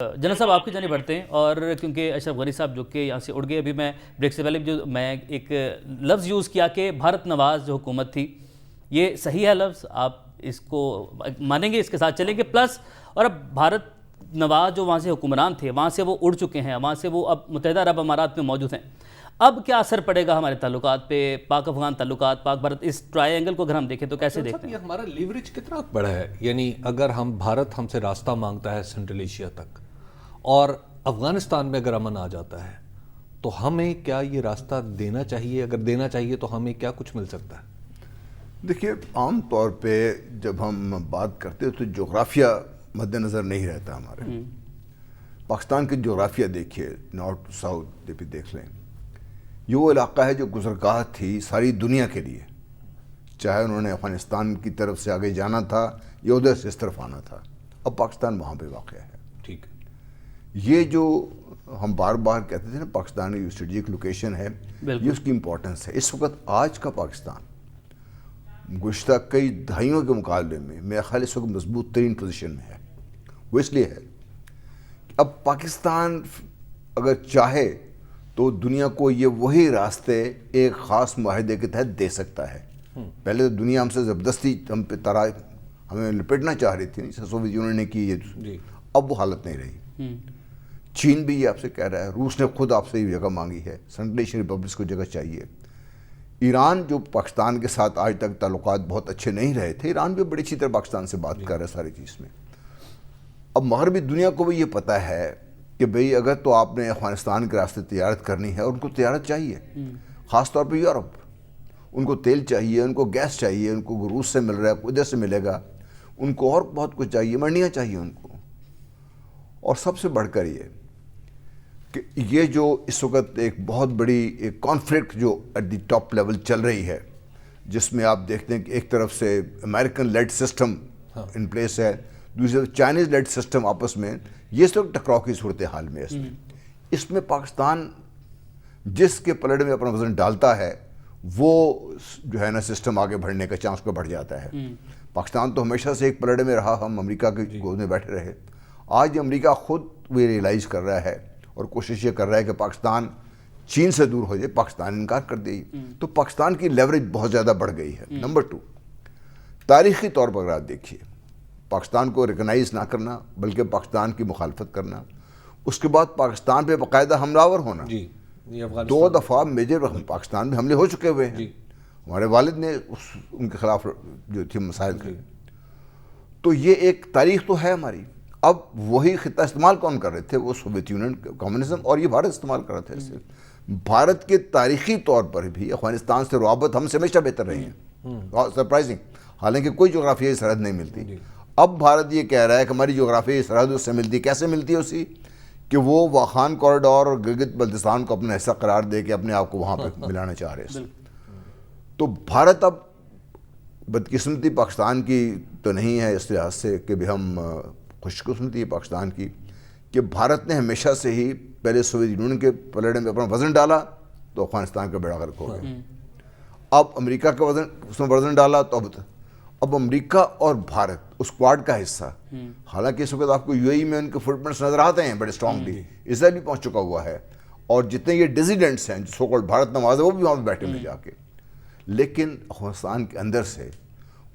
General صاحب آپ کی جانب بڑھتے ہیں، اور کیونکہ اشرف غنی صاحب جو کہ یہاں سے اڑ گئے، ابھی میں بریک سے پہلے جو میں ایک لفظ یوز کیا کہ بھارت نواز جو حکومت تھی، یہ صحیح ہے لفظ؟ آپ اس کو مانیں گے، اس کے ساتھ چلیں گے؟ پلس اور اب بھارت نواز جو وہاں سے حکمران تھے، وہاں سے وہ اڑ چکے ہیں، وہاں سے وہ اب متحدہ عرب امارات میں موجود ہیں، اب کیا اثر پڑے گا ہمارے تعلقات پہ، پاک افغان تعلقات، پاک بھارت، اس ٹرائی اینگل کو اگر ہم دیکھیں تو کیسے دیکھتے ہیں؟ یہ ہمارا لیوریج کتنا بڑا ہے؟ یعنی اگر بھارت ہم سے راستہ مانگتا ہے سینٹرل ایشیا تک، اور افغانستان میں اگر امن آ جاتا ہے، تو ہمیں کیا یہ راستہ دینا چاہیے؟ اگر دینا چاہیے تو ہمیں کیا کچھ مل سکتا ہے؟ دیکھیے، عام طور پہ جب ہم بات کرتے ہیں تو جغرافیہ مد نظر نہیں رہتا ہمارے۔ پاکستان کی جغرافیہ دیکھیے، نارتھ ٹو ساؤتھ بھی دیکھ لیں، یہ وہ علاقہ ہے جو گزرگاہ تھی ساری دنیا کے لیے، چاہے انہوں نے افغانستان کی طرف سے آگے جانا تھا یا ادھر سے اس طرف آنا تھا، اب پاکستان وہاں پہ واقع ہے۔ ٹھیک ہے، یہ جو ہم بار بار کہتے تھے نا پاکستان کی اسٹریٹجک لوکیشن ہے، یہ اس کی امپورٹنس ہے۔ اس وقت آج کا پاکستان گزشتہ کئی دہائیوں کے مقابلے میں میرا خیال اس وقت مضبوط ترین پوزیشن میں ہے۔ وہ اس لیے ہے کہ اب پاکستان اگر چاہے تو دنیا کو یہ وہی راستے ایک خاص معاہدے کے تحت دے سکتا ہے۔ پہلے تو دنیا ہم سے زبردستی ہم پہ ہمیں لپٹنا چاہ رہی تھی، سوویت یونین نے کی، یہ اب وہ حالت نہیں رہی۔ چین بھی یہ آپ سے کہہ رہا ہے، روس نے خود آپ سے یہ جگہ مانگی ہے، سینٹرل ایشین ریپبلکس کو جگہ چاہیے۔ ایران جو پاکستان کے ساتھ آج تک تعلقات بہت اچھے نہیں رہے تھے، ایران بھی بڑی اچھی طرح پاکستان سے بات کر رہا ہے ساری چیز میں۔ اب مغربی دنیا کو بھی یہ پتہ ہے کہ بھئی اگر تو آپ نے افغانستان کے راستے تجارت کرنی ہے، اور ان کو تجارت چاہیے، خاص طور پہ یورپ، ان کو تیل چاہیے، ان کو گیس چاہیے، ان کو روس سے مل رہا ہے، ادھر سے ملے گا، ان کو اور بہت کچھ چاہیے، منڈیاں چاہیے ان کو۔ اور سب سے بڑھ کر یہ کہ یہ جو اس وقت ایک بہت بڑی ایک کانفلکٹ جو ایٹ دی ٹاپ لیول چل رہی ہے، جس میں آپ دیکھتے ہیں کہ ایک طرف سے American lead system in place ہے، دوسری طرف چائنیز لیڈ سسٹم آپس میں، یہ اس وقت ٹکراؤ کی صورتحال میں ہے۔ اس میں پاکستان جس کے پلڑے میں اپنا وزن ڈالتا ہے، وہ جو ہے نا سسٹم آگے بڑھنے کا چانس کو بڑھ جاتا ہے۔ پاکستان تو ہمیشہ سے ایک پلڑے میں رہا، ہم امریکہ کے گود میں بیٹھے رہے۔ آج امریکہ خود وہ ریئلائز کر رہا ہے اور کوشش یہ کر رہا ہے کہ پاکستان چین سے دور ہو جائے، پاکستان انکار کر دے، تو پاکستان کی لیوریج بہت زیادہ بڑھ گئی ہے۔ نمبر 2، تاریخی طور پر اگر آپ دیکھیے، پاکستان کو ریکگنائز نہ کرنا بلکہ پاکستان کی مخالفت کرنا، اس کے بعد پاکستان پہ باقاعدہ حملہ آور ہونا، 2 دفعہ میجر پاکستان میں حملے ہو چکے ہوئے ہیں، ہمارے والد نے ان کے خلاف جو تھی مسائل کے، تو یہ ایک تاریخ تو ہے ہماری۔ اب وہی خطہ استعمال کون کر رہے تھے؟ وہ سوویت یونین، کمیونزم، اور یہ بھارت استعمال کر رہا تھا اسے۔ بھارت کے تاریخی طور پر بھی افغانستان سے روابط ہم سے ہمیشہ بہتر رہے ہیں، سرپرائزنگ، حالانکہ کوئی جغرافیائی سرحد نہیں ملتی۔ اب بھارت یہ کہہ رہا ہے کہ ہماری جغرافیائی سرحد اس سے ملتی، کیسے ملتی ہے اسی کہ وہ واخان کوریڈور اور گلگت بلتستان کو اپنا حصہ قرار دے کے اپنے آپ کو وہاں پہ ملانا چاہ رہے ہیں۔ تو بھارت اب بدقسمتی پاکستان کی تو نہیں ہے اس لحاظ سے کہ بھی ہم خوش قسمتی ہے پاکستان کی کہ بھارت نے ہمیشہ سے ہی پہلے سوویت یونین کے پلڑے میں اپنا وزن ڈالا تو افغانستان کا بیڑا غرق ہو گیا۔ اب امریکہ کا اس میں وزن ڈالا تو اب امریکہ اور بھارت اس کوارڈ کا حصہ، حالانکہ اس وقت آپ کو یو اے ای میں ان کے فٹ پرنٹس نظر آتے ہیں بڑے اسٹرانگلی، اسرائیل بھی پہنچ چکا ہوا ہے، اور جتنے یہ ڈیزیڈنٹس ہیں جو سو کالڈ بھارت نواز ہیں، وہ بھی وہاں پہ بیٹھے ہوئے جا کے۔ لیکن افغانستان کے اندر سے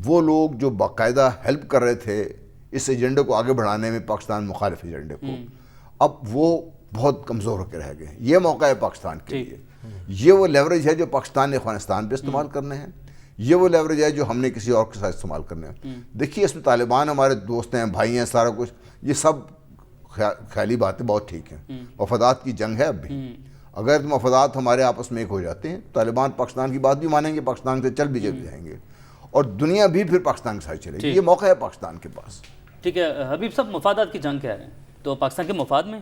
وہ لوگ جو باقاعدہ ہیلپ کر رہے تھے اس ایجنڈے کو آگے بڑھانے میں، پاکستان مخالف ایجنڈے کو، اب وہ بہت کمزور ہو کے رہ گئے۔ یہ موقع ہے پاکستان کے لیے، یہ وہ لیوریج ہے جو پاکستان نے افغانستان پہ استعمال کرنے ہیں، یہ وہ لیوریج ہے جو ہم نے کسی اور کے ساتھ استعمال کرنے ہیں۔ دیکھیے اس میں طالبان ہمارے دوست ہیں، بھائی ہیں، سارا کچھ، یہ سب خیالی باتیں بہت ٹھیک ہیں، مفادات کی جنگ ہے اب بھی۔ اگر مفادات ہمارے آپس میں ایک ہو جاتے ہیں، طالبان پاکستان کی بات بھی مانیں گے، پاکستان سے چل بھی جائیں گے، اور دنیا بھی پھر پاکستان کے ساتھ چلے گی۔ یہ موقع ہے پاکستان کے پاس۔ ٹھیک ہے حبیب صاحب، مفادات کی جنگ کہہ رہے ہیں تو پاکستان کے مفاد میں؟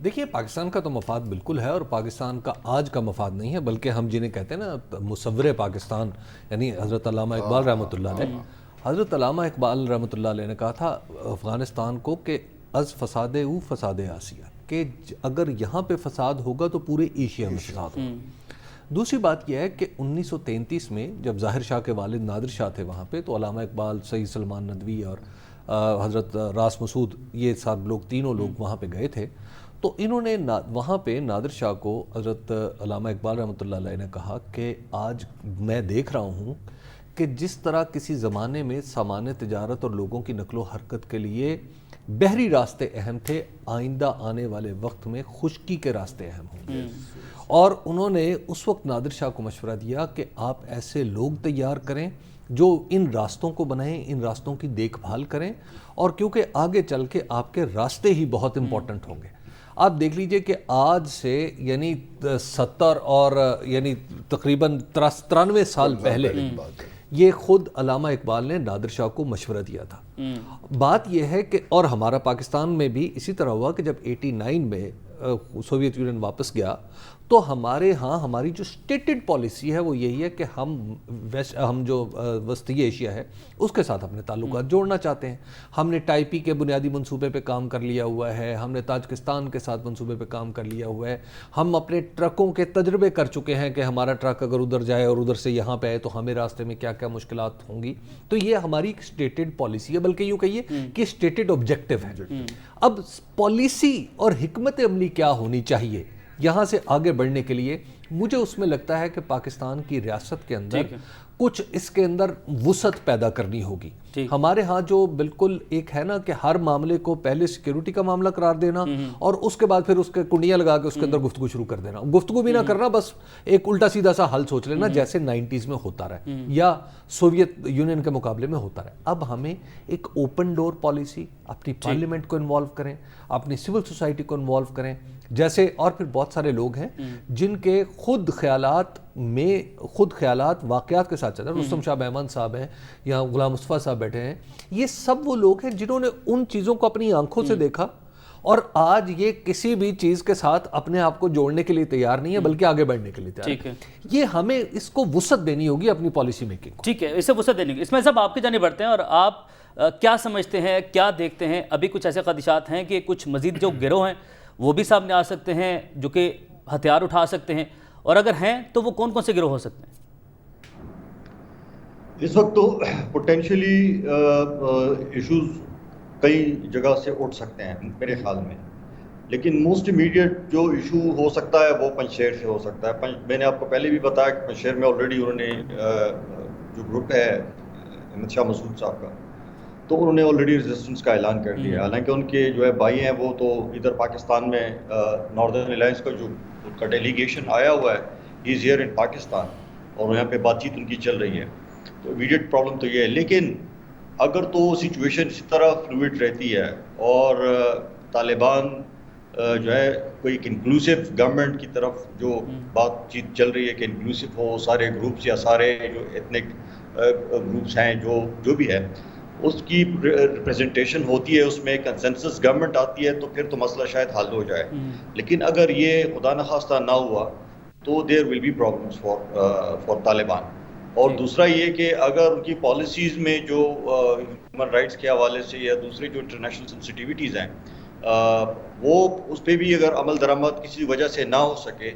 دیکھیے پاکستان کا تو مفاد بالکل ہے، اور پاکستان کا آج کا مفاد نہیں ہے، بلکہ ہم جنہیں کہتے ہیں نا مصور پاکستان، یعنی حضرت علامہ اقبال رحمۃ اللہ علیہ، حضرت علامہ اقبال رحمۃ اللہ علیہ نے کہا تھا افغانستان کو کہ از فساد او فساد آسیہ، کہ اگر یہاں پہ فساد ہوگا تو پورے ایشیا میں فساد ہوگا۔ دوسری بات یہ ہے کہ 1933 میں جب ظاہر شاہ کے والد نادر شاہ تھے وہاں پہ، تو علامہ اقبال، سید سلمان ندوی اور حضرت راس مسعود، یہ سب لوگ تینوں لوگ وہاں پہ گئے تھے. تو انہوں نے وہاں پہ نادر شاہ کو حضرت علامہ اقبال رحمۃ اللہ علیہ نے کہا کہ آج میں دیکھ رہا ہوں کہ جس طرح کسی زمانے میں سامان تجارت اور لوگوں کی نقل و حرکت کے لیے بحری راستے اہم تھے، آئندہ آنے والے وقت میں خشکی کے راستے اہم ہوں گے. اور انہوں نے اس وقت نادر شاہ کو مشورہ دیا کہ آپ ایسے لوگ تیار کریں جو ان راستوں کو بنائیں، ان راستوں کی دیکھ بھال کریں، اور کیونکہ آگے چل کے آپ کے راستے ہی بہت امپورٹنٹ ہوں گے. آپ دیکھ لیجئے کہ آج سے یعنی 70 اور یعنی تقریباً 93 سال پہلے یہ خود علامہ اقبال نے نادر شاہ کو مشورہ دیا تھا. بات یہ ہے کہ اور ہمارا پاکستان میں بھی اسی طرح ہوا کہ جب 89 میں سوویت یونین واپس گیا تو ہمارے ہاں ہماری جو سٹیٹڈ پالیسی ہے وہ یہی ہے کہ ہم جو وسطی ایشیا ہے اس کے ساتھ اپنے تعلقات جوڑنا چاہتے ہیں. ہم نے ٹائپی کے بنیادی منصوبے پہ کام کر لیا ہوا ہے، ہم نے تاجکستان کے ساتھ منصوبے پہ کام کر لیا ہوا ہے، ہم اپنے ٹرکوں کے تجربے کر چکے ہیں کہ ہمارا ٹرک اگر ادھر جائے اور ادھر سے یہاں پہ آئے تو ہمیں راستے میں کیا کیا مشکلات ہوں گی. تو یہ ہماری ایک سٹیٹڈ پالیسی ہے، بلکہ یوں کہیے کہ سٹیٹڈ آبجیکٹو ہے. اب پالیسی اور حکمت عملی کیا ہونی چاہیے یہاں سے آگے بڑھنے کے لیے، مجھے اس میں لگتا ہے کہ پاکستان کی ریاست کے اندر کچھ اس کے اندر وسعت پیدا کرنی ہوگی. ہمارے ہاں جو بالکل ایک ہے نا کہ ہر معاملے کو پہلے سیکیورٹی کا معاملہ قرار دینا اور اس کے بعد پھر اس کے کنڈیاں لگا کے اس کے اندر گفتگو شروع کر دینا، گفتگو بھی نہ کرنا، بس ایک الٹا سیدھا سا حل سوچ لینا جیسے 90s میں ہوتا رہا یا سوویت یونین کے مقابلے میں ہوتا رہا. اب ہمیں ایک اوپن ڈور پالیسی، اپنی پارلیمنٹ کو انوالو کریں، اپنی سول سوسائٹی کو انوالو کریں، جیسے اور پھر بہت سارے لوگ ہیں جن کے خود خیالات واقعات کے ساتھ چلتے ہیں. رستم شاہ بہمان صاحب ہیں یا غلام مصطفیٰ صاحب بیٹھے ہیں، یہ سب وہ لوگ ہیں جنہوں نے ان چیزوں کو اپنی آنکھوں سے دیکھا اور آج یہ کسی بھی چیز کے ساتھ اپنے آپ کو جوڑنے کے لیے تیار نہیں ہے بلکہ آگے بڑھنے کے لیے تیار ہے. یہ ہمیں اس کو وسعت دینی ہوگی اپنی پالیسی میکنگ کو. ٹھیک ہے، اسے وسعت دینی ہوگی. اسماعیل صاحب آپ کی جانب بڑھتے ہیں اور آپ کیا سمجھتے ہیں، کیا دیکھتے ہیں؟ ابھی کچھ ایسے خدشات ہیں کہ کچھ مزید جو گروہ ہیں وہ بھی سامنے آ سکتے ہیں جو کہ ہتھیار اٹھا سکتے ہیں، اور اگر ہیں تو وہ کون کون سے گروہ ہو سکتے ہیں؟ اس وقت تو پوٹینشلی ایشوز کئی جگہ سے اٹھ سکتے ہیں میرے خیال میں، لیکن موسٹ امیڈیٹ جو ایشو ہو سکتا ہے وہ پنجشیر سے ہو سکتا ہے. میں نے آپ کو پہلے بھی بتایا کہ پنجشیر میں آلریڈی انہوں نے جو گروپ ہے احمد شاہ مسعود صاحب کا، تو انہوں نے آلریڈی ریزسٹنس کا اعلان کر دیا. حالانکہ ان کے جو ہے بھائی ہیں وہ تو ادھر پاکستان میں ناردرن الائنس کا جو ان کا ڈیلیگیشن آیا ہوا ہے، ہی از ہیئر ان پاکستان، اور یہاں پہ بات چیت ان کی چل رہی ہے. تو امیڈیٹ پرابلم تو یہ ہے. لیکن اگر تو سچویشن اسی طرح فلوئڈ رہتی ہے اور طالبان جو ہے کوئی ایک انکلوسیو گورنمنٹ کی طرف جو بات چیت چل رہی ہے کہ انکلوسیو ہو، سارے گروپس یا سارے جو ایتھنک گروپس ہیں جو بھی ہے اس کی ریپریزنٹیشن ہوتی ہے، اس میں کنسنسس گورنمنٹ آتی ہے، تو پھر تو مسئلہ شاید حل ہو جائے. لیکن اگر یہ خدا نخواستہ نہ ہوا تو there will be problems for Taliban. اور دوسرا یہ کہ اگر ان کی پالیسیز میں جو ہیومن رائٹس کے حوالے سے یا دوسرے جو انٹرنیشنل سینسٹیوٹیز ہیں وہ اس پہ بھی اگر عمل درآمد کسی وجہ سے نہ ہو سکے،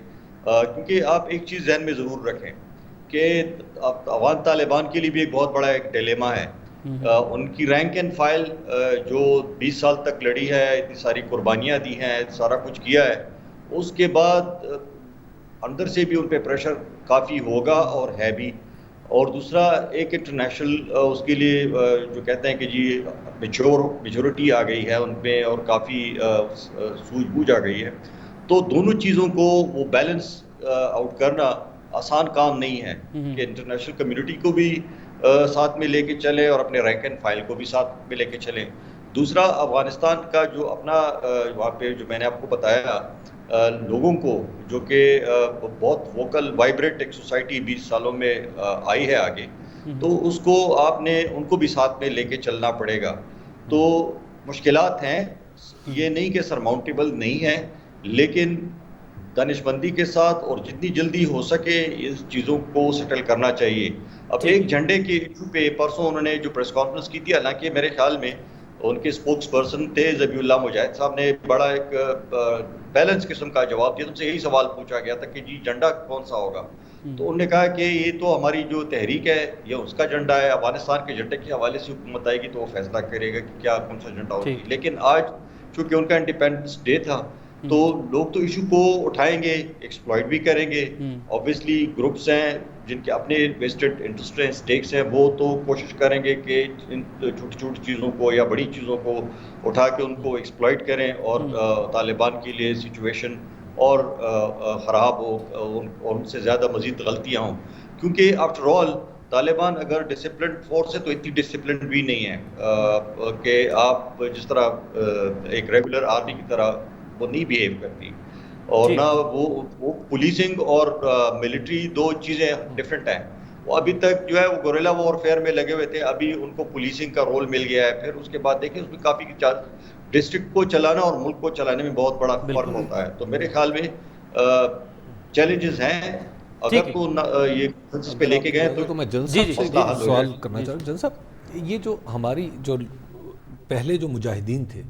کیونکہ آپ ایک چیز ذہن میں ضرور رکھیں کہ افغان طالبان کے لیے بھی ایک بہت بڑا ایک ڈیلیما ہے. ان کی رینک اینڈ فائل جو 20 سال تک لڑی ہے، اتنی ساری قربانیاں دی ہیں، سارا کچھ کیا ہے، اس کے بعد اندر سے بھی ان پہ پریشر کافی ہوگا اور ہے بھی. اور دوسرا ایک انٹرنیشنل اس کے لیے جو کہتے ہیں کہ جی میچورٹی آ گئی ہے ان پہ اور کافی سوجھ بوجھ آ گئی ہے. تو دونوں چیزوں کو وہ بیلنس آؤٹ کرنا آسان کام نہیں ہے کہ انٹرنیشنل کمیونٹی کو بھی ساتھ میں لے کے چلیں اور اپنے رینک اینڈ فائل کو بھی ساتھ میں لے کے چلیں. دوسرا افغانستان کا جو اپنا وہاں پہ جو میں نے آپ کو بتایا لوگوں کو جو کہ بہت ووکل وائبریٹ ایک سوسائٹی 20 سالوں میں آئی ہے آگے، تو اس کو آپ نے ان کو بھی ساتھ میں لے کے چلنا پڑے گا. تو مشکلات ہیں، یہ نہیں کہ سرماؤنٹیبل نہیں ہیں، لیکن دانش مندی کے ساتھ اور جتنی جلدی ہو سکے اس چیزوں کو سیٹل کرنا چاہیے. اب ایک جھنڈے کے ایشو پہ پرسوں انہوں نے جو پریس کانفرنس کی تھی، حالانکہ میرے خیال میں ان کے اسپوکس پرسن تھے ذبیح اللہ مجاہد صاحب نے بڑا ایک بیلنس قسم کا جواب دیا. ان سے یہی سوال پوچھا گیا تھا کہ جی جھنڈا کون سا ہوگا, تو انہوں نے کہا کہ یہ تو ہماری جو تحریک ہے یہ اس کا جھنڈا ہے, افغانستان کے جھنڈے کے حوالے سے حکومت آئے گی تو وہ فیصلہ کرے گا کہ کیا کون سا جھنڈا ہوگی. لیکن آج چونکہ ان کا انڈیپینڈنس ڈے تھا تو لوگ تو ایشو کو اٹھائیں گے, ایکسپلائٹ بھی کریں گے. اوبیسلی گروپس ہیں جن کے اپنے ویسٹڈ انٹرسٹ ہیں, اسٹیکس ہیں, وہ تو کوشش کریں گے کہ ان چھوٹی چھوٹی چیزوں کو یا بڑی چیزوں کو اٹھا کے ان کو ایکسپلائٹ کریں اور طالبان کے لیے سچویشن اور خراب ہو اور ان سے زیادہ مزید غلطیاں ہوں. کیونکہ آفٹر آل طالبان اگر ڈسپلنڈ فورس ہے تو اتنی ڈسپلنڈ بھی نہیں ہے کہ آپ جس طرح ایک ریگولر آرمی کی طرح وہ نہیں بیہیو کرتی, اور نہ وہ پولیسنگ اور ملٹری دو چیزیں ڈفرینٹ ہیں. وہ ابھی تک جو ہے وہ گوریلا وارفیئر میں لگے ہوئے تھے, ابھی ان کو پولیسنگ کا رول مل گیا ہے. پھر اس کے بعد دیکھیں اس میں کافی ڈسٹرکٹ کو چلانا اور ملک کو چلانے میں بہت بڑا فرق ہوتا ہے. تو میرے خیال میں چیلنجز ہیں, اگر تو یہ پہ لے کے گئے تو میں جن صاحب سے سوال کرنا چاہوں. جن صاحب, یہ جو ہماری جو پہلے جو مجاہدین تھے